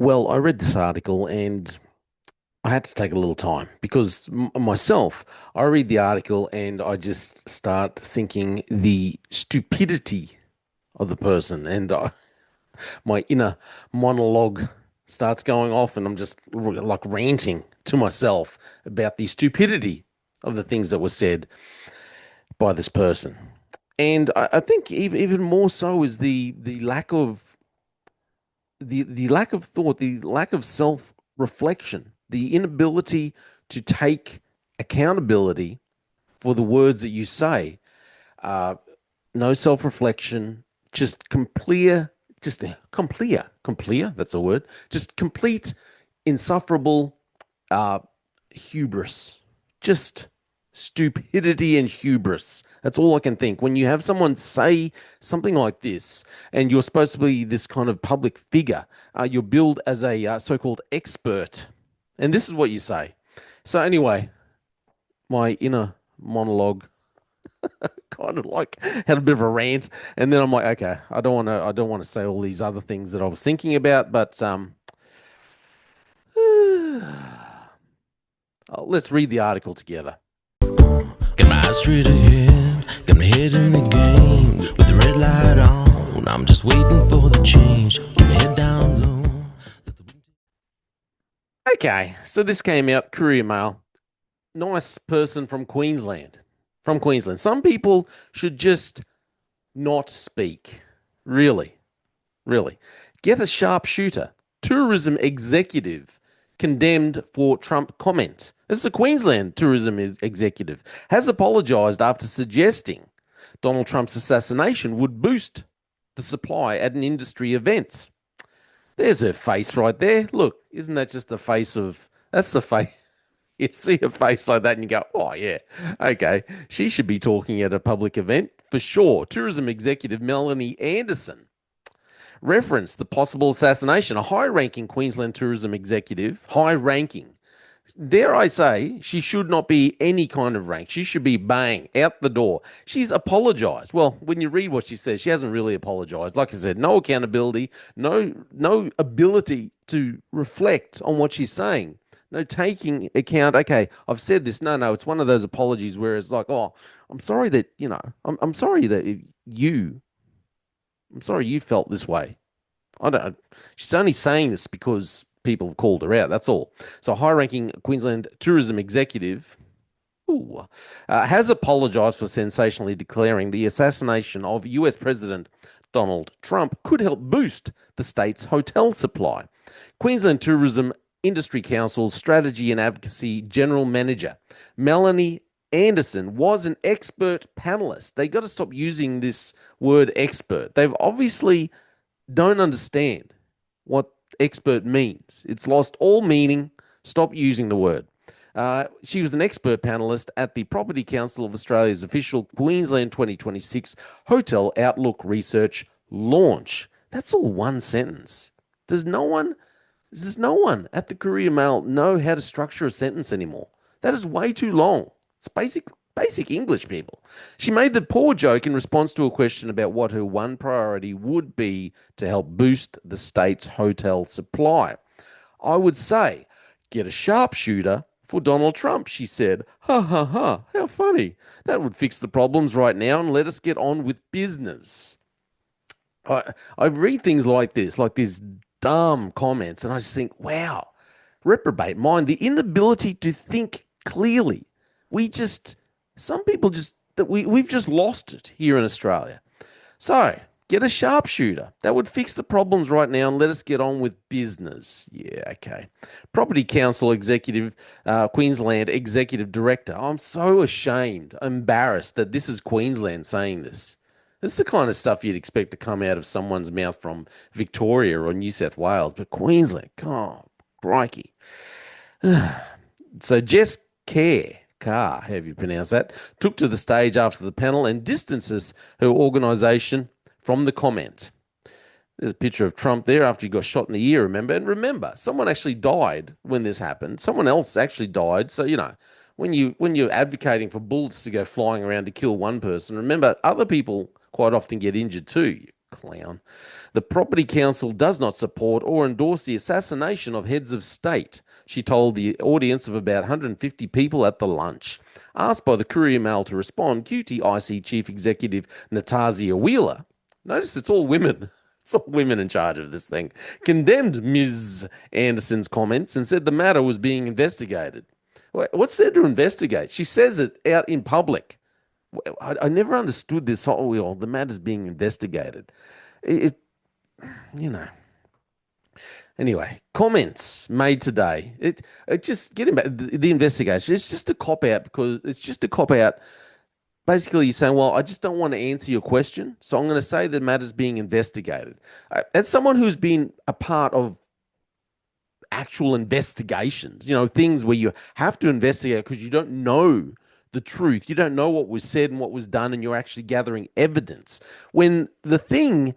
Well, I read this article and I had to take a little time because myself, I read the article and I just start thinking the stupidity of the person, and my inner monologue starts going off, and I'm just like ranting to myself about the stupidity of the things that were said by this person. And I think even more so is the lack of the lack of thought, the lack of self reflection, the inability to take accountability for the words that you say. Uh, no self reflection, just complete, that's a word, just complete, insufferable uh, hubris, just stupidity and hubris. That's all I can think. When you have someone say something like this, and you're supposed to be this kind of public figure, you're billed as a so-called expert, and this is what you say. So anyway, my inner monologue kind of like had a bit of a rant, and then I'm like, okay, I don't want to say all these other things that I was thinking about, but let's read the article together. Got my eyes straight ahead, got my head in the game. With the red light on, I'm just waiting for the change. Keep my head down low. Okay, so this came out Courier Mail. Nice person from Queensland. From Queensland. Some people should just not speak. Really, really. Get a sharpshooter. Tourism executive condemned for Trump comment. This is a Queensland tourism executive. Has apologized after suggesting Donald Trump's assassination would boost the supply at an industry event. There's her face right there. Look, isn't that just the face of. That's the face. You see a face like that and you go, oh, yeah, okay. She should be talking at a public event for sure. Tourism executive Melanie Anderson referenced the possible assassination. A high ranking Queensland tourism executive, high ranking, dare I say, she should not be any kind of rank. She should be bang out the door. She's apologized. Well, when you read what she says, she hasn't really apologized. Like I said, no accountability, no ability to reflect on what she's saying. No taking account. Okay, I've said this. No, it's one of those apologies where it's like, oh, I'm sorry that I'm sorry that you, I'm sorry you felt this way. I don't. She's only saying this because people have called her out. That's all. So, high-ranking Queensland tourism executive has apologised for sensationally declaring the assassination of U.S. President Donald Trump could help boost the state's hotel supply. Queensland Tourism Industry Council Strategy and Advocacy General Manager Melanie Anderson was an expert panelist. They got to stop using this word expert. They've obviously don't understand what expert means. It's lost all meaning. Stop using the word. She was an expert panelist at the Property Council of Australia's official Queensland 2026 Hotel Outlook Research launch. That's all one sentence. Does no one, does no one at the Courier Mail know how to structure a sentence anymore? That is way too long. It's basic English, people. She made the poor joke in response to a question about what her one priority would be to help boost the state's hotel supply. I would say, get a sharpshooter for Donald Trump, she said. Ha ha ha, how funny. That would fix the problems right now and let us get on with business. I read things like this, like these dumb comments, and I just think, wow, reprobate mind, the inability to think clearly. We just, some people just, that we've just lost it here in Australia. So get a sharpshooter. That would fix the problems right now and let us get on with business. Yeah, okay. Property Council Executive, Queensland Executive Director. I'm so ashamed, embarrassed that this is Queensland saying this. This is the kind of stuff you'd expect to come out of someone's mouth from Victoria or New South Wales, but Queensland, oh, crikey. So Jess Carr, how have you pronounced that, took to the stage after the panel and distances her organisation from the comment. There's a picture of Trump there after he got shot in the ear, remember? And remember, someone actually died when this happened. Someone else actually died. So, when you're advocating for bullets to go flying around to kill one person, remember other people quite often get injured too. Clown. The Property Council does not support or endorse the assassination of heads of state, she told the audience of about 150 people at the lunch. Asked by the Courier Mail to respond, QTIC Chief Executive Nastasia Wheeler, notice it's all women, it's all women in charge of this thing, condemned Ms. Anderson's comments and said the matter was being investigated. What's there to investigate? She says it out in public. I never understood this whole, the matter's being investigated. It, you know. Anyway, comments made today. It just getting back the investigation. It's just a cop out because it's just a cop out. Basically, you're saying, "Well, I just don't want to answer your question, so I'm going to say the matter's being investigated." As someone who's been a part of actual investigations, things where you have to investigate because you don't know the truth, you don't know what was said and what was done, and you're actually gathering evidence. When the thing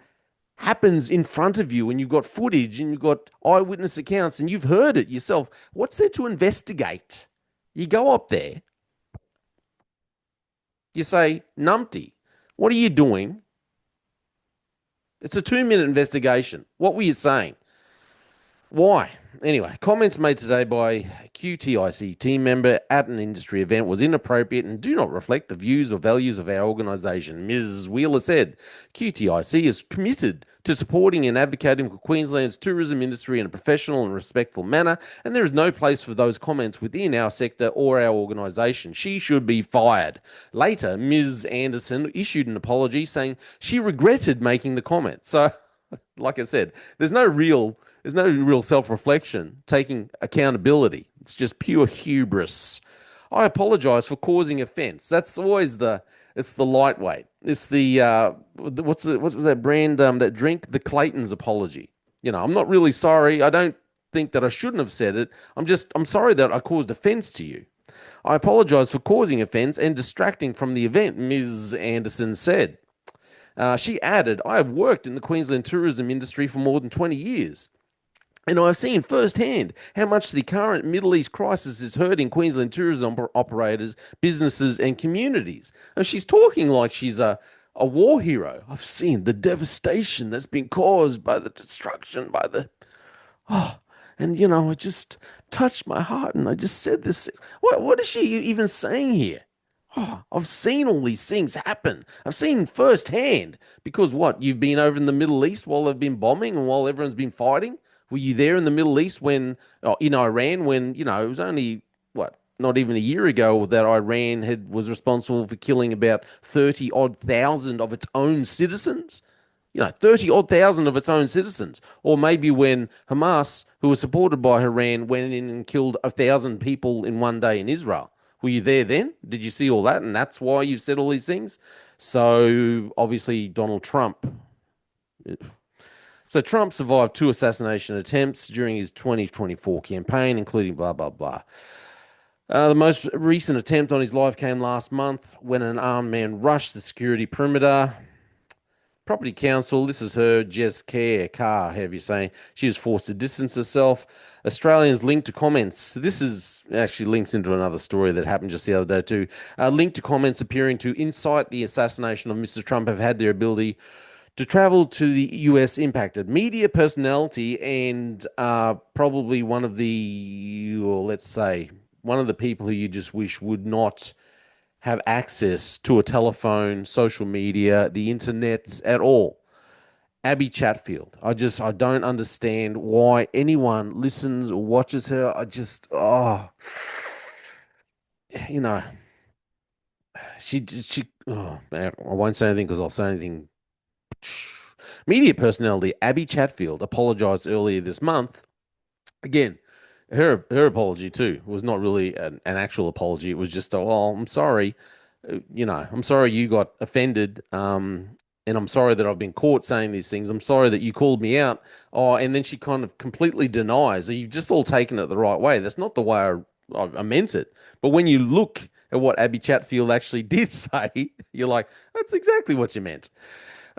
happens in front of you and you've got footage and you've got eyewitness accounts and you've heard it yourself, what's there to investigate? You go up there, you say, Numpty, what are you doing? It's a 2-minute investigation. What were you saying? Why? Anyway, comments made today by QTIC team member at an industry event was inappropriate and do not reflect the views or values of our organisation. Ms. Wheeler said, QTIC is committed to supporting and advocating for Queensland's tourism industry in a professional and respectful manner, and there is no place for those comments within our sector or our organisation. She should be fired. Later, Ms. Anderson issued an apology saying she regretted making the comment. So, like I said, there's no real self-reflection, taking accountability. It's just pure hubris. I apologize for causing offense. That's always it's the lightweight. It's what was that brand, that drink, the Clayton's apology. I'm not really sorry. I don't think that I shouldn't have said it. I'm sorry that I caused offense to you. I apologize for causing offense and distracting from the event, Ms. Anderson said. She added, I have worked in the Queensland tourism industry for more than 20 years. And I've seen firsthand how much the current Middle East crisis is hurting Queensland tourism operators, businesses, and communities. And she's talking like she's a war hero. I've seen the devastation that's been caused by the destruction, and it just touched my heart. And I just said this. What is she even saying here? Oh, I've seen all these things happen. I've seen firsthand. Because what? You've been over in the Middle East while they've been bombing and while everyone's been fighting? Were you there in the Middle East in Iran, when, it was only, not even a year ago that Iran was responsible for killing about 30 odd thousand of its own citizens? 30 odd thousand of its own citizens. Or maybe when Hamas, who was supported by Iran, went in and killed 1,000 people in one day in Israel. Were you there then? Did you see all that? And that's why you've said all these things? So obviously Donald Trump. So Trump survived 2 assassination attempts during his 2024 campaign, including blah, blah, blah. The most recent attempt on his life came last month when an armed man rushed the security perimeter. Property Council, this is her, Jess Carr, however you say. She was forced to distance herself. Australians linked to comments. This is actually links into another story that happened just the other day too. Linked to comments appearing to incite the assassination of Mr. Trump have had their ability to travel to the US impacted. Media personality and probably one of the, let's say, one of the people who you just wish would not have access to a telephone, social media, the internet at all. Abby Chatfield. I don't understand why anyone listens or watches her. Man, I won't say anything because I'll say anything. Media personality Abby Chatfield apologized earlier this month. Again, her apology too was not really an actual apology. It was just, I'm sorry. I'm sorry you got offended. And I'm sorry that I've been caught saying these things. I'm sorry that you called me out. Oh, and then she kind of completely denies. So you've just all taken it the right way. That's not the way I meant it. But when you look at what Abby Chatfield actually did say, you're like, that's exactly what you meant.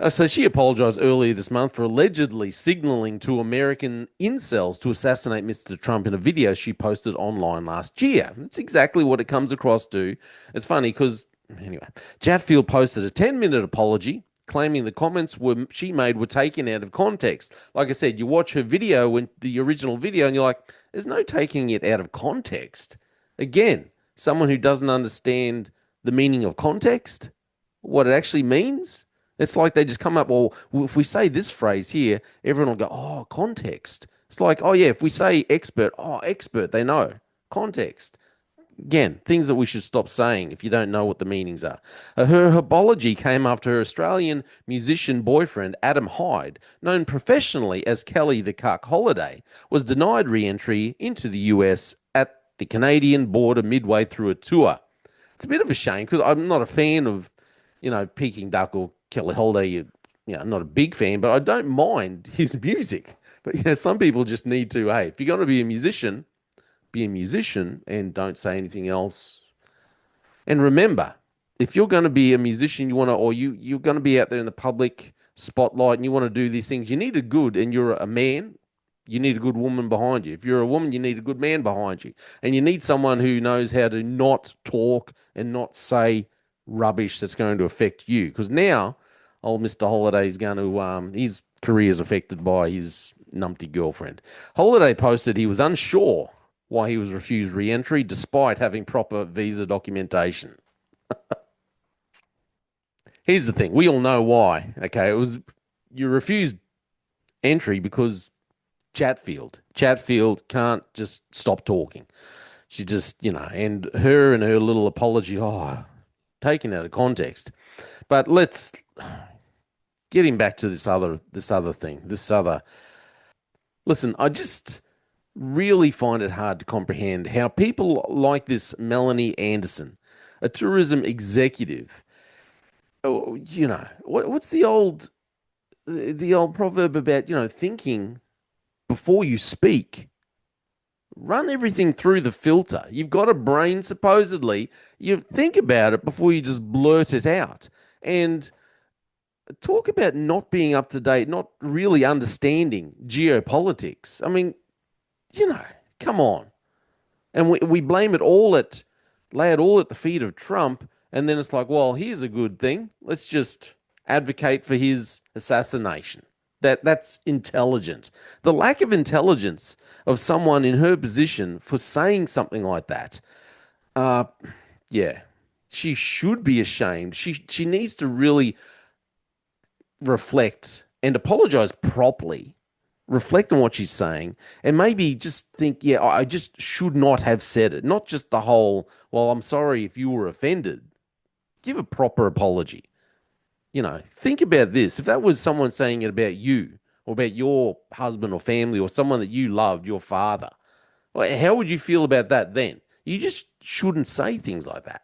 So she apologized earlier this month for allegedly signaling to American incels to assassinate Mr. Trump in a video she posted online last year. That's exactly what it comes across to. It's funny because, anyway, Chatfield posted a 10-minute apology claiming the comments she made were taken out of context. Like I said, you watch her video, when the original video, and you're like, there's no taking it out of context. Again, someone who doesn't understand the meaning of context, what it actually means. It's like they just come up, well, if we say this phrase here, everyone will go, oh, context. It's like, oh, yeah, if we say expert, oh, expert, they know. Context. Again, things that we should stop saying if you don't know what the meanings are. Her apology came after her Australian musician boyfriend, Adam Hyde, known professionally as Kelly the Cuck Holiday, was denied re-entry into the US at the Canadian border midway through a tour. It's a bit of a shame because I'm not a fan of, Peking Duck or Kelly Holiday. I'm not a big fan, but I don't mind his music. But, some people just need to, hey, if you're going to be a musician and don't say anything else. And remember, if you're going to be a musician, you're going to be out there in the public spotlight and you want to do these things, and you're a man, you need a good woman behind you. If you're a woman, you need a good man behind you. And you need someone who knows how to not talk and not say rubbish that's going to affect you. Because now, old Mr. Holiday is going to, his career is affected by his numpty girlfriend. Holiday posted he was unsure why he was refused re-entry despite having proper visa documentation. Here's the thing. We all know why. Okay, you refused entry because Chatfield can't just stop talking. She just, and her little apology, taken out of context. But let's get him back to this other thing. Listen, I just really find it hard to comprehend how people like this Melanie Anderson, a tourism executive, what's the old proverb about, thinking before you speak. Run everything through the filter. You've got a brain, supposedly. You think about it before you just blurt it out. And talk about not being up to date, not really understanding geopolitics. I mean, come on. And we lay it all at the feet of Trump, and then it's like, well, here's a good thing. Let's just advocate for his assassination. That's intelligent. The lack of intelligence of someone in her position for saying something like that, she should be ashamed. She needs to really reflect and apologize properly. Reflect on what she's saying and maybe just think, I just should not have said it. Not just the whole, well, I'm sorry if you were offended. Give a proper apology. Think about this. If that was someone saying it about you or about your husband or family or someone that you loved, your father, how would you feel about that then? You just shouldn't say things like that.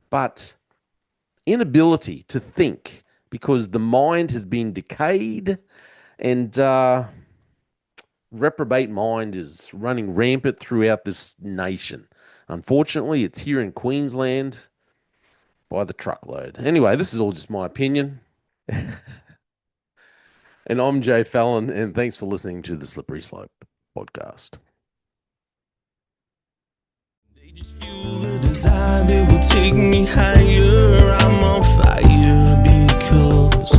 But inability to think because the mind has been decayed and reprobate mind is running rampant throughout this nation. Unfortunately, it's here in Queensland by the truckload. Anyway, this is all just my opinion. And I'm Jay Fallon, and thanks for listening to the Slippery Slope podcast. They just fuel the desire that will take me higher. I'm on fire because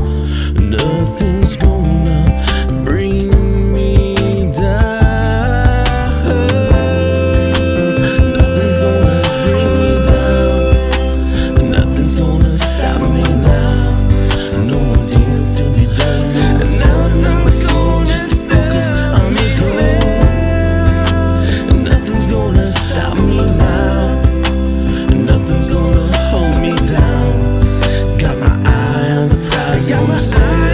nothing's gonna bring me down. Nothing's gonna bring me down. Nothing's gonna stop me now. No more deals to be done. No more selling up my soul just to focus on the goal. Nothing's gonna stop me now. Nothing's gonna hold me down. Got my eye on the prize. Got my eye